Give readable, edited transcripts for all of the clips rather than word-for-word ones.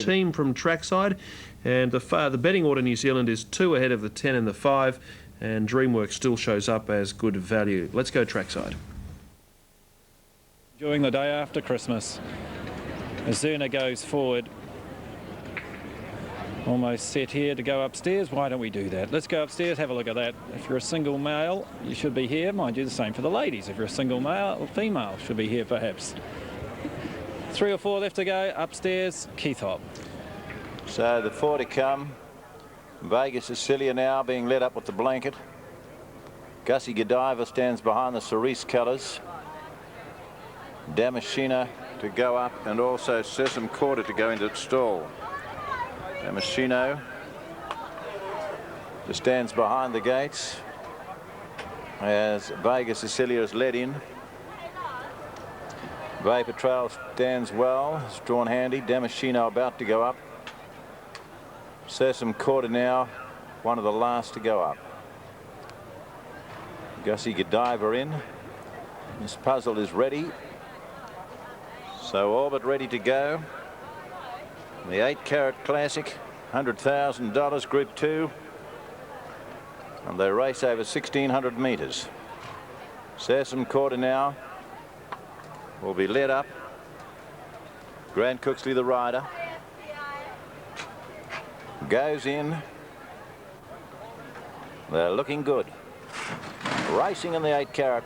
team from trackside, and the betting order New Zealand is 2 ahead of the 10 and the 5, and Dreamworks still shows up as good value. Let's go trackside. Enjoying the day after Christmas. Zerna goes forward. Almost set here to go upstairs. Why don't we do that? Let's go upstairs, have a look at that. If you're a single male, you should be here. Mind you, the same for the ladies. If you're a single male or female, should be here perhaps. 3 or 4 left to go. Upstairs, Keith Hobb. So the 4 to come. Vegas Cecilia now being led up with the blanket. Gussie Godiva stands behind the cerise colours. Damasceno to go up, and also Sesame Quarter to go into its stall. Damasceno just stands behind the gates as Vegas Cecilia is led in. Vapor Trail stands well, it's drawn handy. Damasceno about to go up. Sesame Quarter now one of the last to go up. Gussie Godiva in. This puzzle is ready. So all but ready to go. The 8 Carat Classic, $100,000, Group 2. And they race over 1,600 metres. Sesame Quarter now will be led up. Grant Cooksley, the rider, goes in. They're looking good. Racing in the 8 Carat.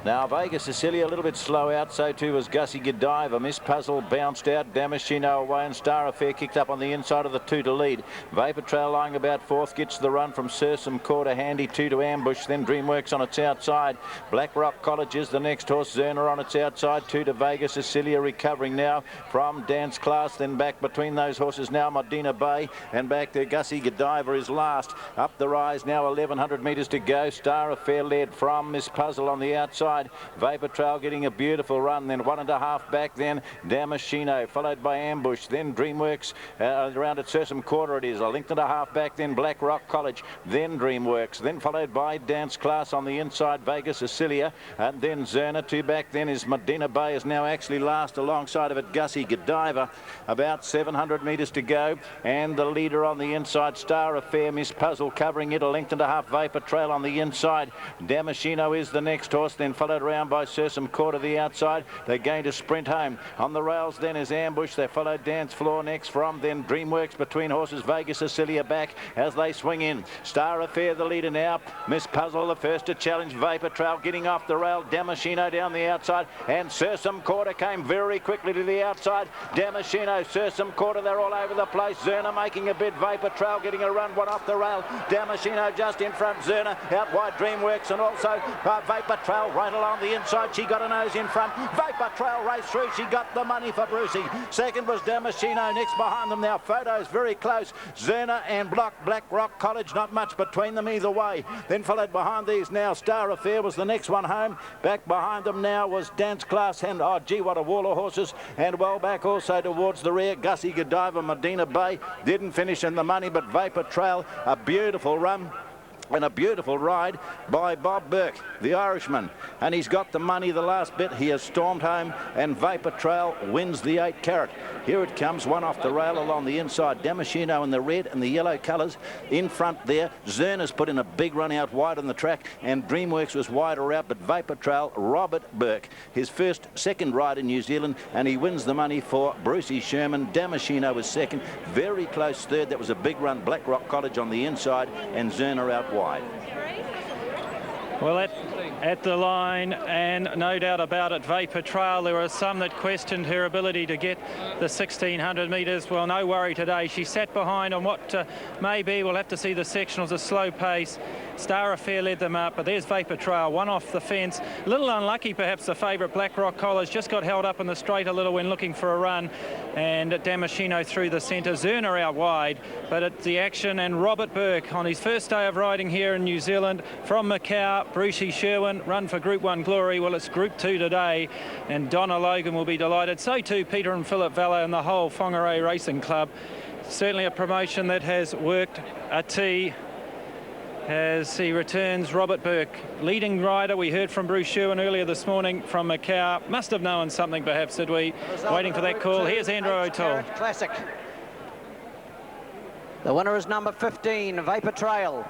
Now Vegas Cecilia a little bit slow out, so too was Gussie Godiva. Miss Puzzle bounced out, Damasceno away, and Star Affair kicked up on the inside of the 2 to lead. Vapor Trail lying about 4th, gets the run from Sesame Quarter, handy 2 to Ambush, then Dreamworks on its outside. Black Rock College is the next horse, Zerna on its outside, 2 to Vegas Cecilia, recovering now from Dance Class, then back between those horses now Medina Bay, and back there Gussie Godiva is last. Up the rise now, 1,100 metres to go. Star Affair led from Miss Puzzle on the outside. Vapor Trail getting a beautiful run, then 1.5 back, then Damasceno, followed by Ambush, then Dreamworks around at Sesame Quarter it is, 1.5 back, then Black Rock College, then Dreamworks, then followed by Dance Class on the inside, Vegas Cecilia, and then Zerna. 2 back then is Medina Bay, is now actually last alongside of it Gussie Godiva. About 700 metres to go, and the leader on the inside, Star Affair, Miss Puzzle covering it, 1.5 Vapor Trail on the inside. Damasceno is the next horse, then followed around by Sesame Quarter the outside. They're going to sprint home. On the rails then is Ambush. They follow Dance Floor next from, then Dreamworks between horses. Vegas Cecilia back as they swing in. Star Affair the leader now. Miss Puzzle the first to challenge. Vapor Trail getting off the rail. Damasceno down the outside, and Sesame Quarter came very quickly to the outside. Damasceno, Sesame Quarter, they're all over the place. Zerna making a bid. Vapor Trail getting a run, one off the rail. Damasceno just in front. Zerna out wide. Dreamworks, and also Vapor Trail right along the inside. She got a nose in front. Vapor Trail raced through. She got the money for Brucey. Second was Damasceno. Next behind them now, photos very close. Zerna and Black Rock College, not much between them either way. Then followed behind these now, Star Affair was the next one home. Back behind them now was Dance Class, and oh gee, what a wall of horses. And well back also towards the rear, Gussie Godiva, Medina Bay didn't finish in the money, but Vapor Trail, a beautiful run and a beautiful ride by Bob Burke, the Irishman, and he's got the money the last bit. He has stormed home, and Vapor Trail wins the 8 Carat. Here it comes, one off the rail along the inside. Damasceno in the red and the yellow colours in front there. Zerna's put in a big run out wide on the track, and Dreamworks was wider out, but Vapor Trail, Robert Burke, his second ride in New Zealand, and he wins the money for Brucey Sherman. Damasceno was second, very close third. That was a big run. Black Rock College on the inside, and Zerna out wide. Well, at the line, and no doubt about it, Vapor Trail, there were some that questioned her ability to get the 1,600 metres. Well, no worry today. She sat behind on what may be, we'll have to see the sectionals, a slow pace. Star Affair led them up, but there's Vapor Trail, one off the fence. A little unlucky, perhaps, the favourite, Black Rock College, just got held up in the straight a little when looking for a run, and Damasceno through the centre. Zerna out wide, but it's the action, and Robert Burke on his first day of riding here in New Zealand from Macau. Brucey Sherwin, run for Group 1 glory. Well, it's Group 2 today, and Donna Logan will be delighted. So too Peter and Philip Valla and the whole Whangarei Racing Club. Certainly a promotion that has worked a T. As he returns, Robert Burke, leading rider. We heard from Bruce Sherwin earlier this morning from Macau. Must have known something, perhaps, did we? Waiting for that call. Here's Andrew O'Toole. Classic. The winner is number 15, Vapor Trail.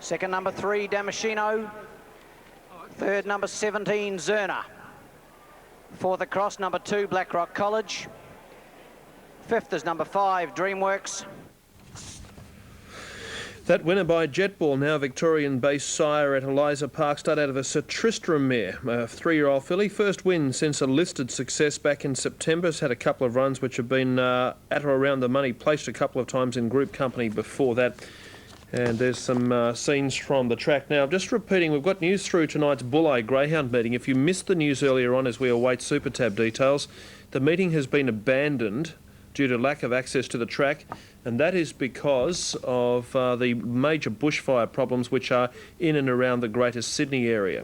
Second, number 3, Damasceno. Third, number 17, Zerna. Fourth across, number 2, Blackrock College. Fifth is number 5, Dreamworks. That winner by Jetball, now Victorian-based sire at Eliza Park, start out of a Sir Tristram mare, a 3-year-old filly. First win since a listed success back in September. Has had a couple of runs which have been at or around the money, placed a couple of times in group company before that. And there's some scenes from the track. Now, just repeating, we've got news through tonight's Bulleye Greyhound meeting. If you missed the news earlier on as we await Super Tab details, the meeting has been abandoned due to lack of access to the track, and that is because of the major bushfire problems which are in and around the Greater Sydney area.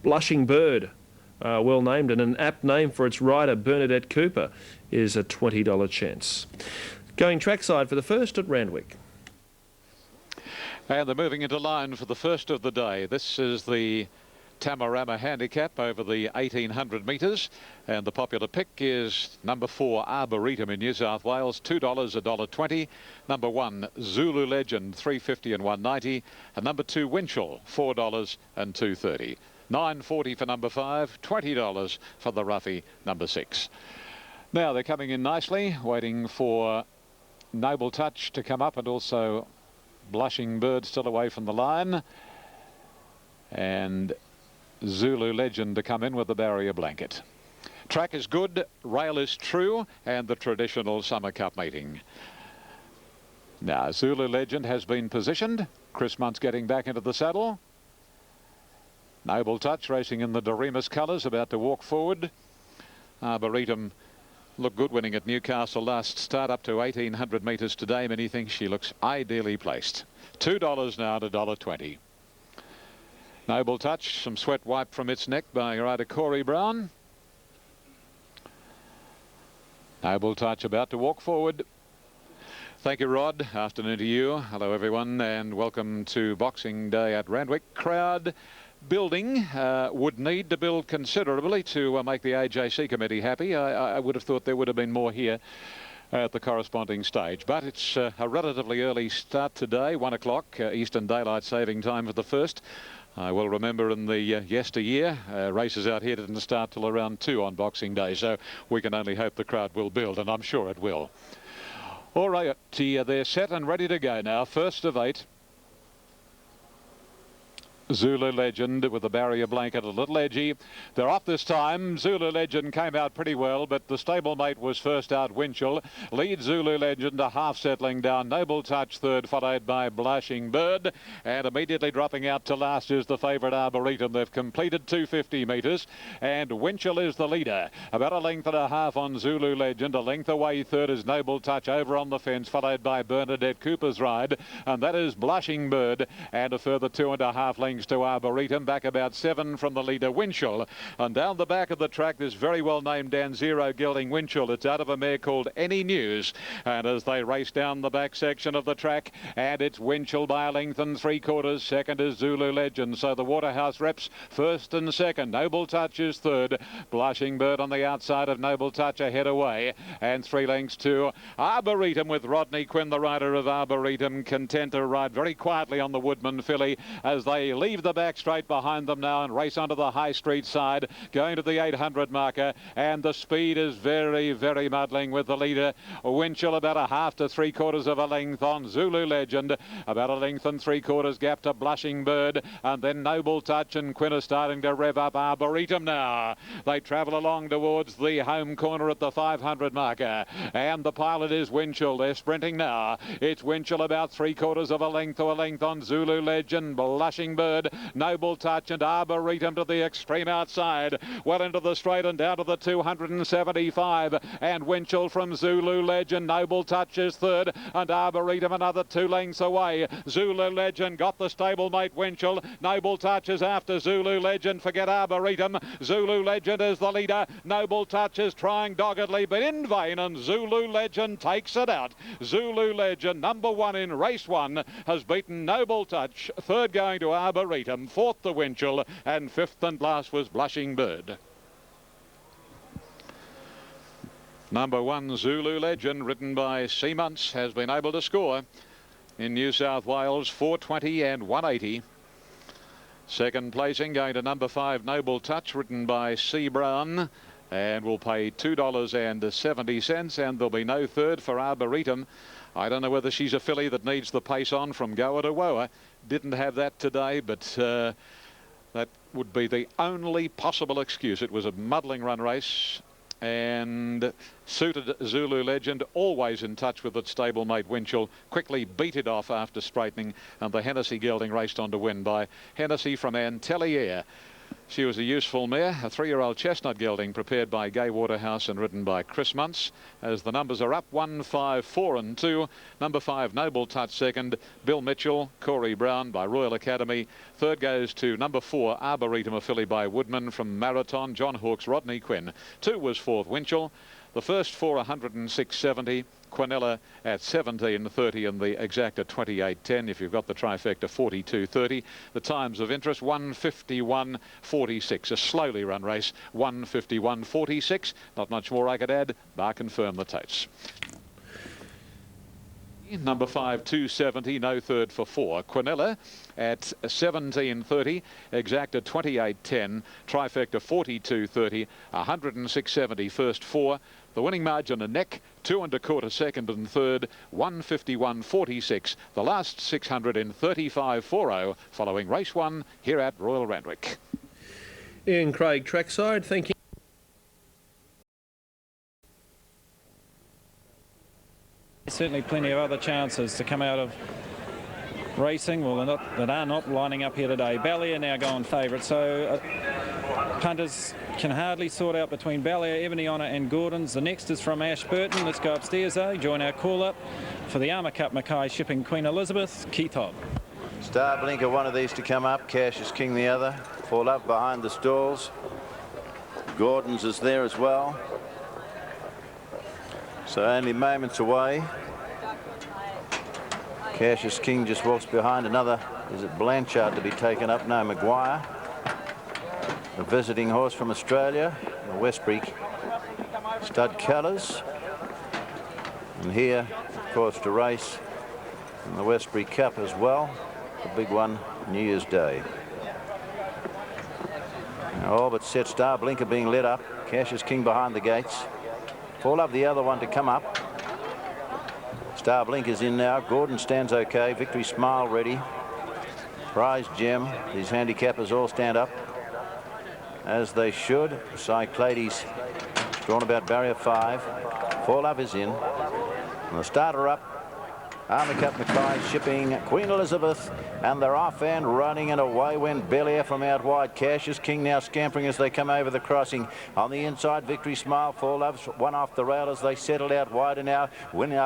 Blushing Bird, well named, and an apt name for its rider Bernadette Cooper, is a $20 chance. Going trackside for the first at Randwick. And they're moving into line for the first of the day. This is the Tamarama handicap over the 1800 metres, and the popular pick is number 4 Arboretum in New South Wales, $2, $1.20. Number 1 Zulu Legend, $3.50 and $1.90, and number 2 Winchell, $4 and $2.30. $9.40 for number 5, $20 for the roughie number 6. Now they're coming in nicely, waiting for Noble Touch to come up, and also Blushing Bird still away from the line, and Zulu Legend to come in with the barrier blanket. Track is good, rail is true, and the traditional Summer Cup meeting. Now Zulu Legend has been positioned. Chris Munt's getting back into the saddle. Noble Touch racing in the Doremus colours, about to walk forward. Arboretum looked good winning at Newcastle last start, up to 1800 metres today. Many think she looks ideally placed. $2 now to $1.20. Noble Touch, some sweat wiped from its neck by rider Corey Brown. Noble Touch about to walk forward. Thank you, Rod. Afternoon to you. Hello, everyone, and welcome to Boxing Day at Randwick. Crowd building, would need to build considerably to make the AJC committee happy. I would have thought there would have been more here at the corresponding stage, but it's a relatively early start today, 1 o'clock Eastern Daylight Saving Time for the first. I will remember in the yesteryear, races out here didn't start till around 2 on Boxing Day, so we can only hope the crowd will build, and I'm sure it will. All right, they're set and ready to go now. First of 8. Zulu Legend with the barrier blanket a little edgy. They're off this time. Zulu Legend came out pretty well, but the stablemate was first out. Winchell leads Zulu Legend, a half settling down. Noble Touch third, followed by Blushing Bird, and immediately dropping out to last is the favourite Arboretum. They've completed 250 metres, and Winchell is the leader, about a length and a half on Zulu Legend. A length away third is Noble Touch over on the fence, followed by Bernadette Cooper's ride, and that is Blushing Bird, and a further 2.5 lengths to Arboretum, back about 7 from the leader Winchell. And down the back of the track, this very well named Dan Zero gelding Winchell. It's out of a mare called Any News, and as they race down the back section of the track, and it's Winchell by a length and 3/4. Second is Zulu Legend, so the Waterhouse reps first and second. Noble Touch is third. Blushing Bird on the outside of Noble Touch ahead away, and 3 lengths to Arboretum, with Rodney Quinn, the rider of Arboretum, content to ride very quietly on the Woodman filly as they leave the back straight behind them now and race onto the High Street side, going to the 800 marker, and the speed is very, very muddling with the leader Winchell, about a half to 3/4 of a length on Zulu Legend, about a length and 3/4 gap to Blushing Bird, and then Noble Touch and Quinn are starting to rev up Arboretum now. They travel along towards the home corner at the 500 marker, and the pilot is Winchell. They're sprinting now. It's Winchell about 3/4 of a length to a length on Zulu Legend, Blushing Bird, Noble Touch and Arboretum to the extreme outside, well into the straight and down to the 275, and Winchell from Zulu Legend. Noble Touch is third, and Arboretum another 2 lengths away. Zulu Legend got the stablemate Winchell. Noble Touch is after Zulu Legend. Forget Arboretum. Zulu Legend is the leader. Noble Touch is trying doggedly, but in vain, and Zulu Legend takes it out. Zulu Legend, number 1 in race 1, has beaten Noble Touch. Third going to Arboretum, fourth to Winchell, and fifth and last was Blushing Bird. Number 1, Zulu Legend, ridden by Seamunts, has been able to score in New South Wales, 420 and 180. Second placing going to number 5, Noble Touch, ridden by C. Brown, and will pay $2.70, and there'll be no third for Arboretum. I don't know whether she's a filly that needs the pace on from Goa to Woa. Didn't have that today, but that would be the only possible excuse. It was a muddling run race and suited Zulu Legend, always in touch with its stablemate Winchell. Quickly beat it off after straightening, and the Hennessy gelding raced on to win by Hennessy from Antellier. She was a useful mare, a 3-year-old chestnut gelding prepared by Gay Waterhouse and ridden by Chris Muntz. As the numbers are up, 1, 5, 4 and 2. Number 5, Noble Touch second. Bill Mitchell, Corey Brown by Royal Academy. Third goes to number 4, Arboretum, a filly by Woodman from Marathon. John Hawkes, Rodney Quinn. 2 was fourth, Winchell. The first 4, 106.70. Quinella at 17.30 and the exact at 28.10. If you've got the trifecta, 42.30. The times of interest, 1:51.46. A slowly run race, 1:51.46. Not much more I could add. Bar confirm the totes. Number 5, 270, no third for 4. Quinella at 17.30, exact at 28.10, trifecta 42.30, 106.70 first 4. The winning margin a neck, 2 1/4 second and third, 1:51.46. The last 635.40 following race 1 here at Royal Randwick. Ian Craig trackside, thank you. Certainly plenty of other chances to come out of racing. Well, they are not lining up here today. Ballier now going favourite, so punters can hardly sort out between Ballier, Ebony Honour and Gordon's. The next is from Ashburton. Let's go upstairs though. Join our call-up for the Armour Cup Mackay shipping Queen Elizabeth, Keith Hobb. Star Blinker, one of these to come up. Cash is King the other. Fall up behind the stalls. Gordon's is there as well. So only moments away. Cassius King just walks behind another. Is it Blanchard to be taken up? No, Maguire. A visiting horse from Australia, the Westbury stud colours. And here, of course, to race in the Westbury Cup as well. The big one, New Year's Day. Now, all but set Star Blinker being led up. Cassius King behind the gates. Fall up the other one to come up. Star Blinker's in now. Gordon stands okay. Victory Smile ready. Prize Gem. These handicappers all stand up as they should. Cyclades drawn about barrier 5. Fall up is in. And the starter up. Armour Cup Mackay shipping Queen Elizabeth, and they're off and running, and away went Belair from out wide. Cassius King now scampering as they come over the crossing. On the inside, Victory Smile, Four Loves, one off the rail as they settled out wide, and now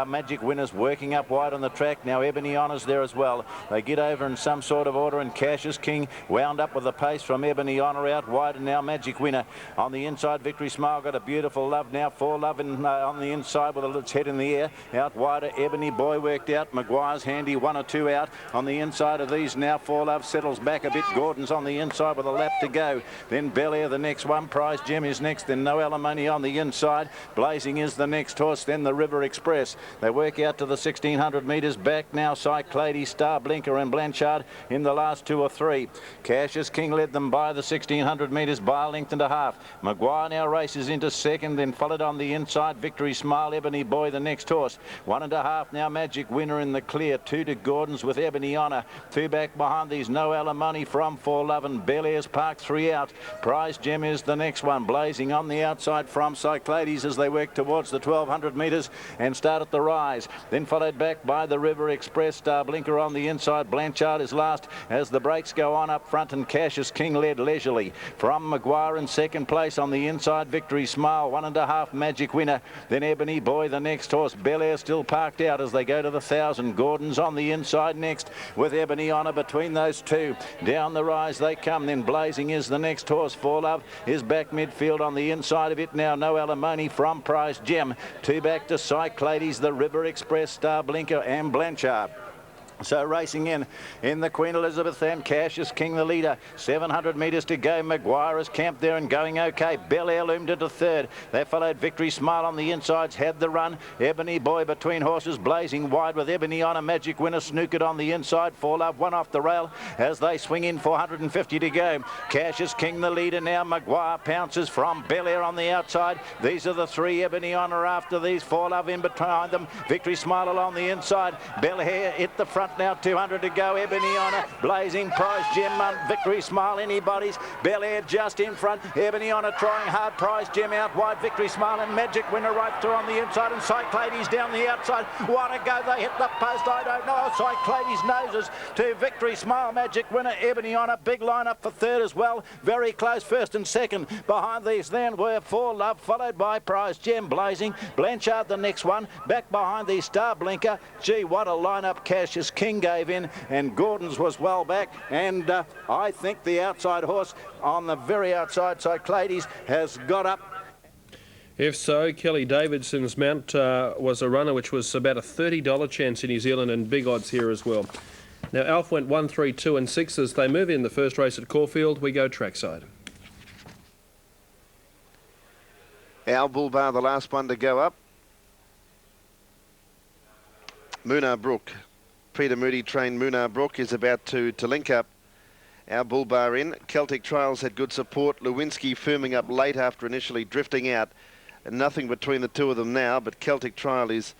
Magic Winners working up wide on the track. Now Ebony Honour's there as well. They get over in some sort of order, and Cassius King wound up with the pace from Ebony Honour out wide, and now Magic Winner. On the inside, Victory Smile got a beautiful Love now. Four Love on the inside with its head in the air. Out wider, Ebony Boy worked out. Maguire's handy, 1 or 2 out. On the inside of these now, Four Love settles back a bit. Gordon's on the inside with a lap to go. Then Belair the next one. Prize Gem is next. Then No Alimony on the inside. Blazing is the next horse. Then the River Express. They work out to the 1600 metres back now. Cyclades, Star Blinker and Blanchard in the last 2 or 3. Cassius King led them by the 1600 metres by a length and a half. Maguire now races into second, then followed on the inside. Victory Smile, Ebony Boy the next horse. 1 1/2 now. Magic Winner in the clear. 2 to Gordon's with Ebony Honour. 2 back behind these. No Alimony from Four Love and Belair's Park. 3 out. Prize Gem is the next one. Blazing on the outside from Cyclades as they work towards the 1200 metres and start at the rise. Then followed back by the River Express. Star Blinker on the inside. Blanchard is last as the brakes go on up front, and Cassius King led leisurely. From Maguire in second place on the inside. Victory Smile. 1 1/2 Magic Winner. Then Ebony Boy the next horse. Belair still parked out as they go to the 1000. Gordon's on the inside next with Ebony Honour between those two. Down the rise they come. Then Blazing is the next horse. Four Love is back midfield on the inside of it now. No Alimony from Prize Gem. 2 back to Cyclades, the River Express, Star Blinker and Blanchard. So racing in the Queen Elizabeth and Cash is King the leader. 700 metres to go. Maguire is camped there and going okay. Bel Air loomed into third. They followed Victory Smile on the insides, had the run. Ebony Boy between horses, blazing wide with Ebony on a Magic Winner snookered on the inside. For Love one off the rail as they swing in. 450 to go. Cash is King the leader now. Maguire pounces from Bel Air on the outside. These are the three. Ebony Honor after these. For Love in behind them. Victory Smile along the inside. Bel Air hit the front now. 200 to go. Ebony Honor, blazing Prize Gem, Victory Smile, anybody's. Bel Air just in front. Ebony Honor trying hard. Prize Gem out wide. Victory Smile and Magic Winner right through on the inside, and Cyclades down the outside. What a go. They hit the post. I don't know. Cyclades noses to Victory Smile, Magic Winner, Ebony Honor. Big lineup for third as well. Very close first and second. Behind these then were For Love, followed by Prize Gem, blazing. Blanchard the next one. Back behind the Star Blinker. Gee, what a lineup Cassius King gave in, and Gordon's was well back, and I think the outside horse on the very outside, Cyclades, has got up. If so, Kelly Davidson's mount was a runner which was about a $30 chance in New Zealand, and big odds here as well. Now Alf went 1, 3, 2 and 6 as they move in the first race at Caulfield. We go trackside. Our Bull Bar, the last one to go up. Moonar Brook. Peter Moody trained Moonar Brook is about to link up. Our Bull Bar in. Celtic Trials had good support. Lewinsky firming up late after initially drifting out. And nothing between the two of them now, but Celtic Trial is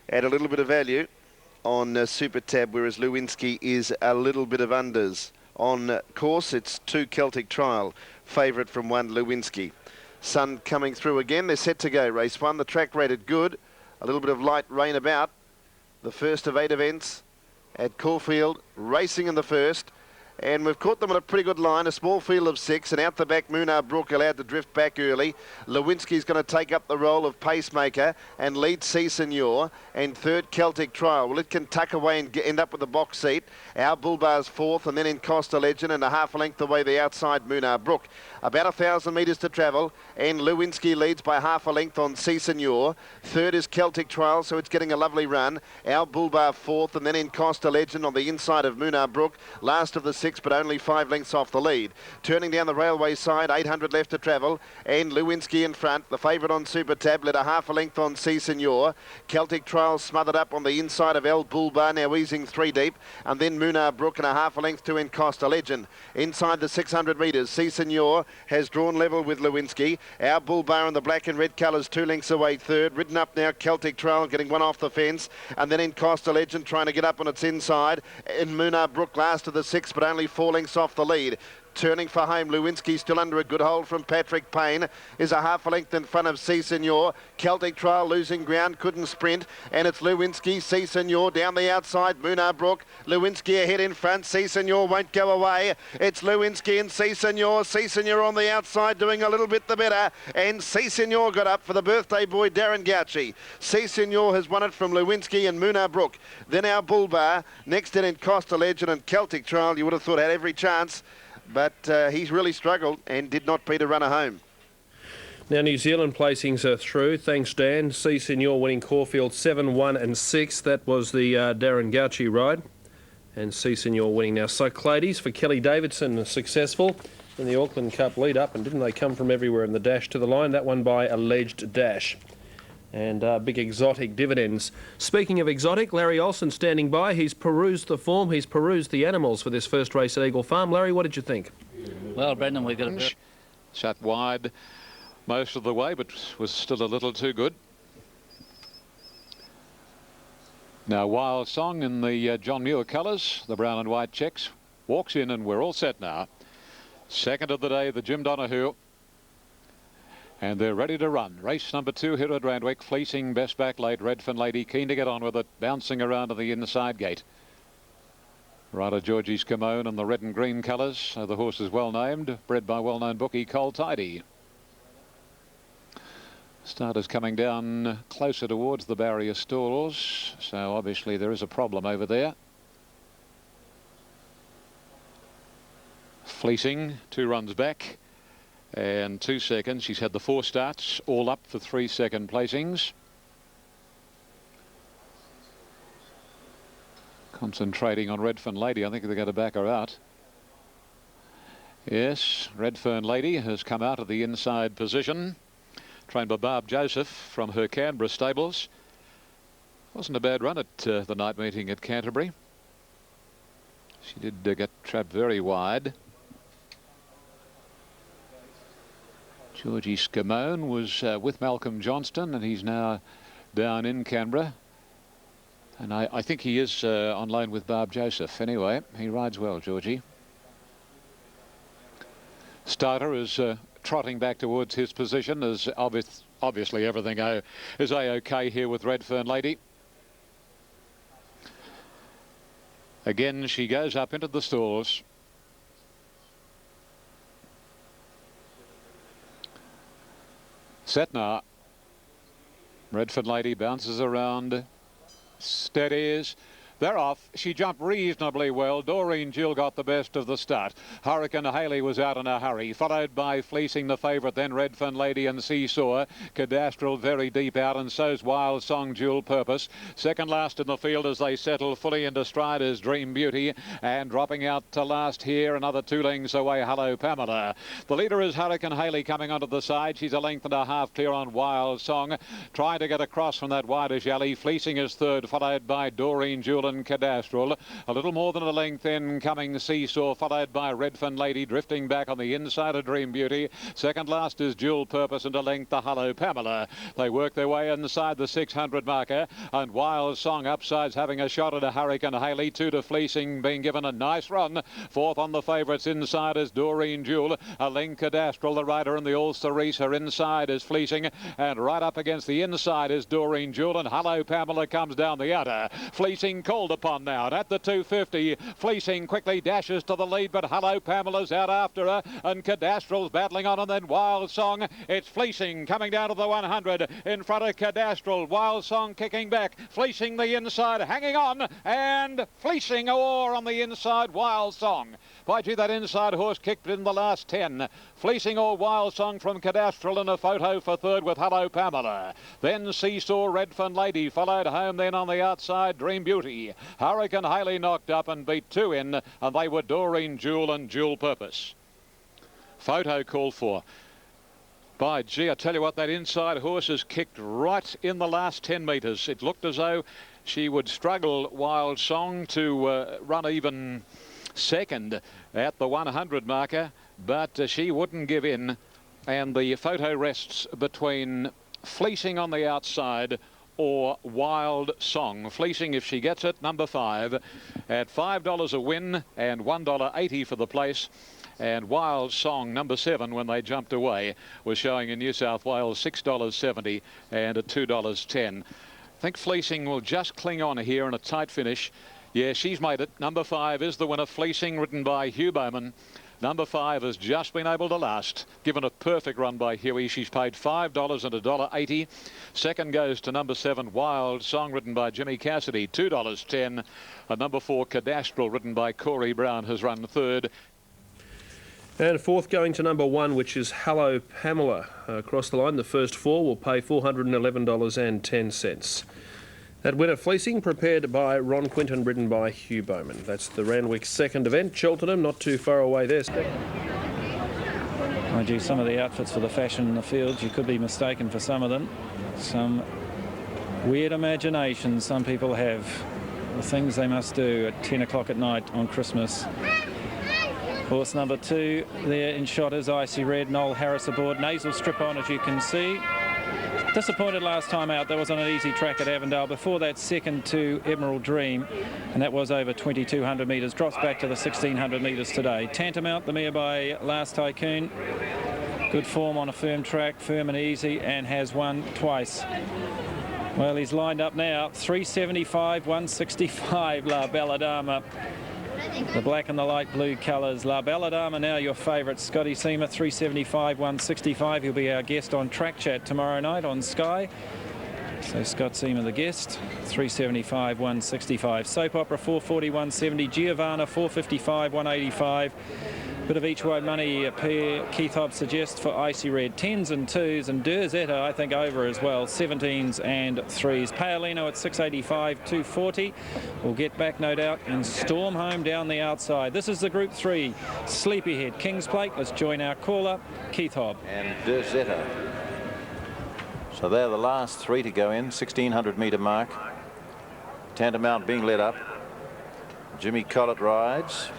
at a little bit of value on Super Tab, whereas Lewinsky is a little bit of unders. On course, it's 2 Celtic Trial, favourite from 1 Lewinsky. Sun coming through again. They're set to go. Race 1, the track rated good. A little bit of light rain about. The first of 8 events at Caulfield, racing in the first, and we've caught them on a pretty good line, a small field of 6, and out the back Moonar Brook allowed to drift back early. Lewinsky's going to take up the role of pacemaker and lead C Senor, and third Celtic Trial. Well, it can tuck away and end up with the box seat. Our Bull Bar's fourth, and then in Costa Legend, and a half a length away the outside Moonar Brook. About 1,000 metres to travel, and Lewinsky leads by half a length on C Senor. Third is Celtic Trial, so it's getting a lovely run. Our Bull Bar fourth, and then in Costa Legend on the inside of Moonar Brook. Last of the 6, but only 5 lengths off the lead. Turning down the railway side, 800 left to travel, and Lewinsky in front. The favourite on Super Tablet, a half a length on C Senor. Celtic Trial smothered up on the inside of El Bull Bar, now easing 3 deep, and then Moonar Brook and a half a length to in Costa Legend. Inside the 600 metres, C Senor has drawn level with Lewinsky. Our Bull Bar in the black and red colours 2 lengths away third. Ridden up now Celtic Trial, getting one off the fence, and then in Costa Legend trying to get up on its inside. In Moonar Brook last of the 6, but only 4 lengths off the lead. Turning for home, Lewinsky still under a good hold from Patrick Payne, is a half a length in front of C Senor. Celtic Trial losing ground, couldn't sprint, and it's Lewinsky, C Senor down the outside, Moonar Brook. Lewinsky ahead in front, C Senor won't go away. It's Lewinsky and C Senor on the outside doing a little bit the better, and C Senor got up for the birthday boy Darren Gauci. C Senor has won it from Lewinsky and Moonar Brook. Then Our Bull Bar, next in Costa Legend, and Celtic Trial you would have thought had every chance, but he's really struggled and did not beat a runner home. Now New Zealand placings are through. Thanks, Dan. C Senor winning Caulfield 7, 1 and 6. That was the Darren Gauci ride. And C Senor winning now. Cyclades for Kelly Davidson, successful in the Auckland Cup lead up. And didn't they come from everywhere in the dash to the line? That one by Alleged Dash. And big exotic dividends. Speaking of exotic, Larry Olsen standing by. He's perused the form. He's perused the animals for this first race at Eagle Farm. Larry, what did you think? Well, Brendan, we've got a shut wide most of the way, but was still a little too good. Now Wild Song in the John Muir colours, the brown and white checks, walks in, and we're all set now. Second of the day, the Jim Donahue. And they're ready to run. Race number 2 here at Randwick. Fleecing, best back late. Redfin Lady keen to get on with it. Bouncing around to the inside gate. Rada Georgie's Kimone and the red and green colours. The horse is well named. Bred by well-known bookie Cole Tidy. Starters coming down closer towards the barrier stalls. So obviously there is a problem over there. Fleecing, 2 runs back. And 2 seconds. She's had the 4 starts, all up for 3 second placings. Concentrating on Redfern Lady. I think they're going to back her out. Yes, Redfern Lady has come out of the inside position. Trained by Barb Joseph from her Canberra stables. Wasn't a bad run at the night meeting at Canterbury. She did get trapped very wide. Georgie Scamone was with Malcolm Johnston, and he's now down in Canberra. And I think he is on loan with Barb Joseph. Anyway, he rides well, Georgie. Starter is trotting back towards his position, as obviously everything is A-OK here with Redfern Lady. Again, she goes up into the stalls. Set now. Redfern Lady bounces around, steadies. They're off. She jumped reasonably well. Doreen Gill got the best of the start. Hurricane Haley was out in a hurry, followed by Fleecing the favourite, then Redfern Lady and Seesaw. Cadastral very deep out, and so's Wild Song Dual Purpose. Second last in the field as they settle fully into stride is Dream Beauty, and dropping out to last here, another 2 lengths away, Hello Pamela. The leader is Hurricane Haley coming onto the side. She's a length and a half clear on Wild Song, trying to get across from that wideish alley. Fleecing is third, followed by Doreen Gill and Cadastral. A little more than a length in coming Seesaw, followed by Redfern Lady, drifting back on the inside of Dream Beauty. Second last is Dual Purpose, and a length the Hello Pamela. They work their way inside the 600 marker, and Wild Song upsides having a shot at a Hurricane Haley. 2 to Fleecing, being given a nice run. Fourth on the favourites inside is Doreen Gill. A length Cadastral, the rider in the Ulster Reese. Her inside is Fleecing, and right up against the inside is Doreen Gill, and Hello Pamela comes down the outer. Fleecing called upon now, and at the 250, Fleecing quickly dashes to the lead, but Hello Pamela's out after her, and Cadastral's battling on, and then Wild Song. It's Fleecing coming down to the 100 in front of Cadastral. Wild Song kicking back, Fleecing the inside, hanging on, and Fleecing a war on the inside. Wild Song. By gee, that inside horse kicked in the last 10. Fleecing or Wild Song from Cadastral in a photo for third with Hello Pamela. Then Seesaw, Redfern Lady, followed home then on the outside Dream Beauty. Hurricane Haley knocked up and beat 2 in, and they were Doreen Gill and Dual Purpose. Photo called for. By gee, I tell you what, that inside horse has kicked right in the last 10 metres. It looked as though she would struggle, Wild Song, to run even second at the 100 marker, but she wouldn't give in, and the photo rests between Fleecing on the outside or Wild Song. Fleecing, if she gets it, number 5 at $5 a win and $1.80 for the place. And Wild Song, number 7, when they jumped away, was showing in New South Wales $6.70 and at $2.10. I think Fleecing will just cling on here in a tight finish. Yeah, she's made it. Number 5 is the winner. Fleecing, ridden by Hugh Bowman. Number 5 has just been able to last. Given a perfect run by Huey. She's paid $5 and $1.80. Second goes to number 7, Wild Song, ridden by Jimmy Cassidy, $2.10. And number 4, Cadastral, ridden by Corey Brown, has run third. And fourth going to number 1, which is Hello Pamela. Across the line, the first 4 will pay $411.10. That winner Fleecing, prepared by Ron Quinton, ridden by Hugh Bowman. That's the Randwick second event. Cheltenham, not too far away there. Mind you, some of the outfits for the fashion in the fields, you could be mistaken for some of them. Some weird imaginations some people have. The things they must do at 10 o'clock at night on Christmas. Horse number 2 there in shot is Icy Red. Noel Harris aboard. Nasal strip on, as you can see. Disappointed last time out. That was on an easy track at Avondale. Before that, second to Emerald Dream, and that was over 2,200 metres. Drops back to the 1,600 metres today. Tantamount, the mare by Last Tycoon. Good form on a firm track, firm and easy, and has won twice. Well, he's lined up now. 375, 165, La Belladama. The black and the light blue colours. La Belladama now your favourite. Scotty Seamer, 375, 165. He'll be our guest on Track Chat tomorrow night on Sky. So Scott Seamer the guest. 375, 165. Soap Opera, 440, 170. Giovanna, 455, 185. Bit of each way money per Keith Hobbs suggests for Icy Red. 10s and 2s, and Derzetta I think over as well. 17s and 3s. Paolino at 685, 240. We'll get back no doubt and storm home down the outside. This is the Group 3 Sleepyhead Kings Plate. Let's join our caller, Keith Hobbs. And Derzetta. So they're the last 3 to go in. 1600 metre mark. Tantamount being led up. Jimmy Collett rides.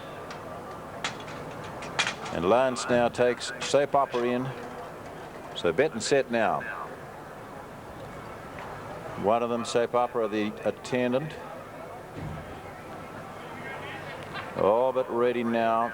And Lance now takes Soap Opera in. So bet and set now. One of them, Soap Opera, the attendant. Oh, but ready now.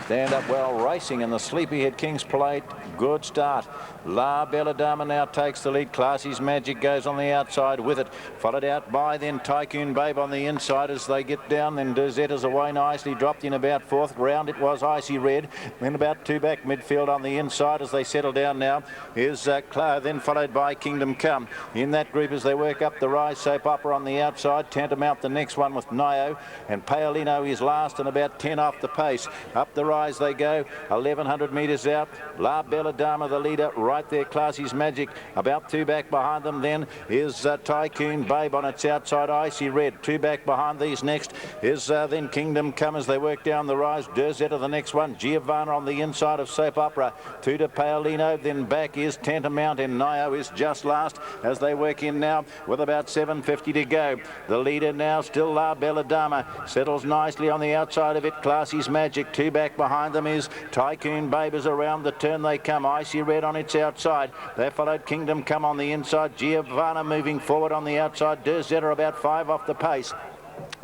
Stand up well, racing in the Sleepyhead Kings Plate. Good start. La Bella Dama now takes the lead. Classy's Magic goes on the outside with it. Followed out by then Tycoon Babe on the inside as they get down. Then Derzetta's away nicely. Dropped in about 4th. Round it was Icy Red. Then about 2 back midfield on the inside as they settle down now. Here's Clara, then followed by Kingdom Come. In that group as they work up the rise, Soap Opera on the outside. Tantamount the next one with Nio. And Paolino is last and about 10 off the pace. Up the rise they go. 1100 metres out. La Bella Dama the leader. Right there, Classy's Magic. About 2 back behind them then is Tycoon Babe on its outside. Icy Red. 2 back behind these next is then Kingdom Come as they work down the rise. Derzetta the next one. Giovanna on the inside of Soap Opera. 2 to Paolino. Then back is Tantamount and Nio is just last as they work in now with about 750 to go. The leader now still La Bella Dama. Settles nicely on the outside of it. Classy's Magic. 2 back behind them is Tycoon Babe as around the turn they come. Icy Red on its outside. They followed Kingdom Come on the inside. Giovanna moving forward on the outside. Derzetta about 5 off the pace.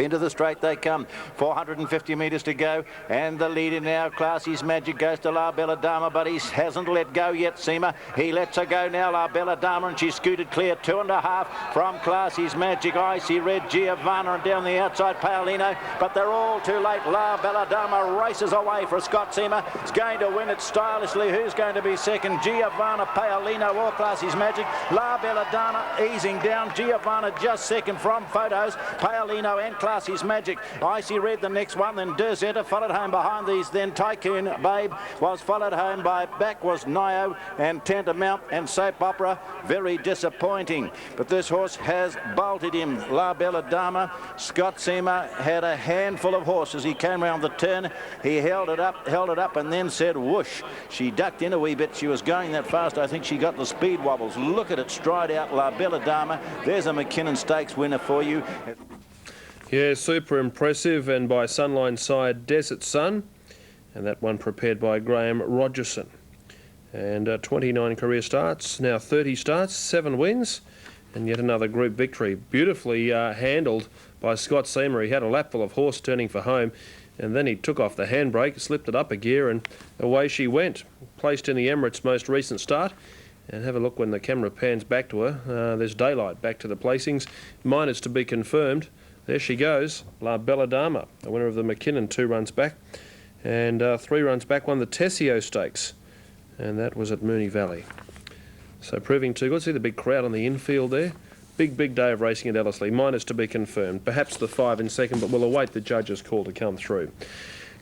Into the straight they come. 450 metres to go. And the leader now, Classy's Magic, goes to La Bella Dama, but he hasn't let go yet, Seema. He lets her go now, La Bella Dama, and she's scooted clear. 2.5 from Classy's Magic. Icy Red, Giovanna, and down the outside, Paolino. But they're all too late. La Bella Dama races away for Scott Seema. It's going to win it stylishly. Who's going to be second? Giovanna, Paolino, or Classy's Magic. La Bella Dama easing down. Giovanna just second from photos. Paolino and Classy's Magic. Icy Red the next one, then Derzetta followed home behind these, then Tycoon Babe was followed home by back was Nio and Tantamount and Soap Opera. Very disappointing, but this horse has bolted him. La Bella Dama. Scott Seema had a handful of horses. He came round the turn, he held it up and then said whoosh. She ducked in a wee bit. She was going that fast. I think she got the speed wobbles. Look at it stride out, La Bella Dama. There's a McKinnon Stakes winner for you. Yeah, super impressive, and by Sunline side Desert Sun, and that one prepared by Graham Rogerson. And 29 career starts, now 30 starts, 7 wins, and yet another group victory. Beautifully handled by Scott Seema. He had a lap full of horse turning for home, and then he took off the handbrake, slipped it up a gear, and away she went. Placed in the Emirates' most recent start. And have a look when the camera pans back to her. There's daylight back to the placings. Mine is to be confirmed. There she goes, La Bella Dama, the winner of the McKinnon, 2 runs back. And 3 runs back won the Tessio Stakes. And that was at Moonee Valley. So proving too good. See the big crowd on the infield there. Big day of racing at Ellerslie. Mine is to be confirmed. Perhaps the 5 in second, but we'll await the judge's call to come through.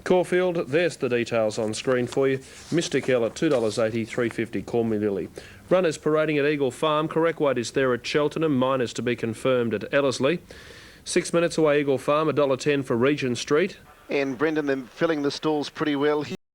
Caulfield, there's the details on screen for you. Mystic L at $2.80, $3.50, Call Me Lily. Runners parading at Eagle Farm. Correct weight is there at Cheltenham. Mine is to be confirmed at Ellerslie. 6 minutes away, Eagle Farm, $1.10 for Regent Street. And Brendan, they're filling the stalls pretty well.